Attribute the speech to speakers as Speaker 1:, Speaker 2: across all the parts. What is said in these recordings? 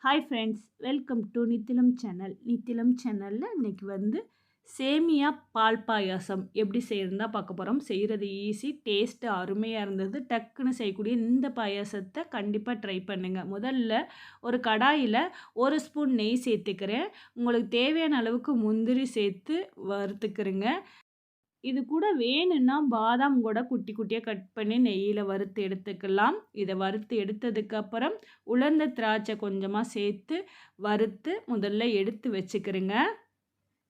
Speaker 1: Hi friends, welcome to Nithilam channel. நித்திலம் சேனலில் இன்றைக்கி சேமியா பால் பாயாசம் எப்படி செய்கிறதா பார்க்க போகிறோம். செய்கிறது ஈஸி, டேஸ்ட்டு அருமையாக இருந்தது. டக்குன்னு செய்யக்கூடிய இந்த பாயாசத்தை கண்டிப்பாக ட்ரை பண்ணுங்கள். முதல்ல ஒரு கடாயில் 1 ஸ்பூன் நெய் சேர்த்துக்கிறேன். உங்களுக்கு தேவையான அளவுக்கு முந்திரி சேர்த்து வறுத்துக்கிறேங்க. இது கூட வேணும்னா பாதாம் கூட குட்டி குட்டியாக கட் பண்ணி நெய்யில் வறுத்து எடுத்துக்கலாம். இதை வறுத்து எடுத்ததுக்கப்புறம் உலர்ந்த திராட்சை கொஞ்சமாக சேர்த்து வறுத்து முதல்ல எடுத்து வச்சுக்கிறேங்க.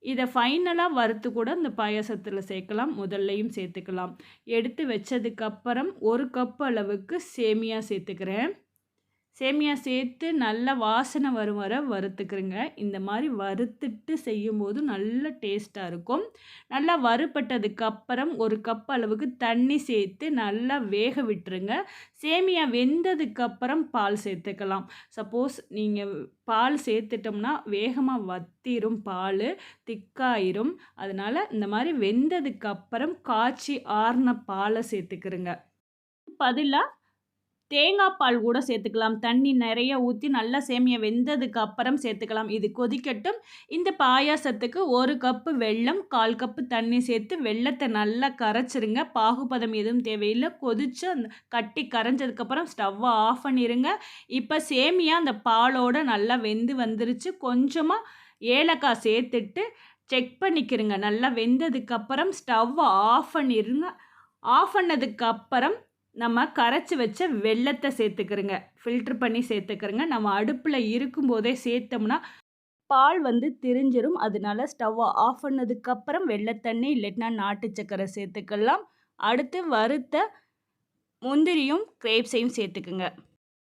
Speaker 1: இதை ஃபைனலாக வறுத்து கூட இந்த பாயாசத்தில் சேர்க்கலாம், முதல்லையும் சேர்த்துக்கலாம். எடுத்து வச்சதுக்கப்புறம் 1 கப் அளவுக்கு சேமியா சேர்த்துக்கிறேன். சேமியா சேர்த்து நல்லா வாசனை வரும் வர வறுத்துக்கிறேங்க. இந்த மாதிரி வறுத்துட்டு செய்யும்போது நல்ல டேஸ்ட்டாக இருக்கும். நல்லா வறுபட்டதுக்கப்புறம் 1 கப் அளவுக்கு தண்ணி சேர்த்து நல்லா வேக விட்டுருங்க. சேமியா வெந்ததுக்கப்புறம் பால் சேர்த்துக்கலாம். சப்போஸ் நீங்கள் பால் சேர்த்துட்டோம்னா வேகமாக வத்திரும், பால் திக்காயிரும். அதனால் இந்த மாதிரி வெந்ததுக்கப்புறம் காய்ச்சி ஆறின பாலை சேர்த்துக்கிறேங்க. பதிலாக தேங்காய் பால் கூட சேர்த்துக்கலாம். தண்ணி நிறைய ஊற்றி நல்லா சேமியா வெந்ததுக்கு அப்புறம் சேர்த்துக்கலாம். இது கொதிக்கட்டும். இந்த பாயாசத்துக்கு 1 கப்பு வெல்லம், 1/4 கப்பு தண்ணி சேர்த்து வெல்லத்தை நல்லா கரைச்சிருங்க. பாகுபதம் எதுவும் தேவையில்லை. கொதித்து அந்த கட்டி கரைஞ்சதுக்கப்புறம் ஸ்டவ்வை ஆஃப் பண்ணிடுங்க. இப்போ சேமியா அந்த பாலோடு நல்லா வெந்து வந்துருச்சு. கொஞ்சமாக ஏலக்காய் சேர்த்துட்டு செக் பண்ணிக்கிறங்க. நல்லா வெந்ததுக்கப்புறம் ஸ்டவ்வை ஆஃப் பண்ணிடுங்க. ஆஃப் பண்ணதுக்கப்புறம் நம்ம கரைச்சி வச்ச வெல்லத்தை சேர்த்துக்கிறோங்க. ஃபில்ட்ரு பண்ணி சேர்த்துக்கிறோங்க. நம்ம அடுப்பில் இருக்கும்போதே சேர்த்தோம்னா பால் திரிஞ்சிரும். அதனால ஸ்டவ்வை ஆஃப் பண்ணதுக்கப்புறம் வெள்ளத்தண்ணி இல்லைன்னா நாட்டு சக்கரை சேர்த்துக்கலாம். அடுத்து வறுத்த முந்திரியும் கிரேப்ஸையும் சேர்த்துக்குங்க.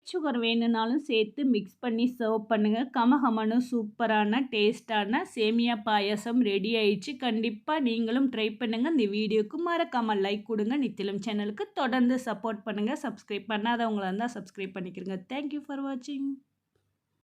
Speaker 1: சுகர் வேணும்னாலும் சேர்த்து மிக்ஸ் பண்ணி சர்வ் பண்ணுங்கள். கமகமனு சூப்பரான டேஸ்டான சேமியா பாயாசம் ரெடி ஆயிடுச்சு. கண்டிப்பாக நீங்களும் ட்ரை பண்ணுங்கள். இந்த வீடியோக்கு மறக்காமல் லைக் கொடுங்க. நித்திலம் சேனலுக்கு தொடர்ந்து சப்போர்ட் பண்ணுங்கள். சப்ஸ்கிரைப் பண்ணாதவங்களாக இருந்தால் சப்ஸ்கிரைப் பண்ணிக்கிறங்க. தேங்க்யூ ஃபார் வாட்சிங்.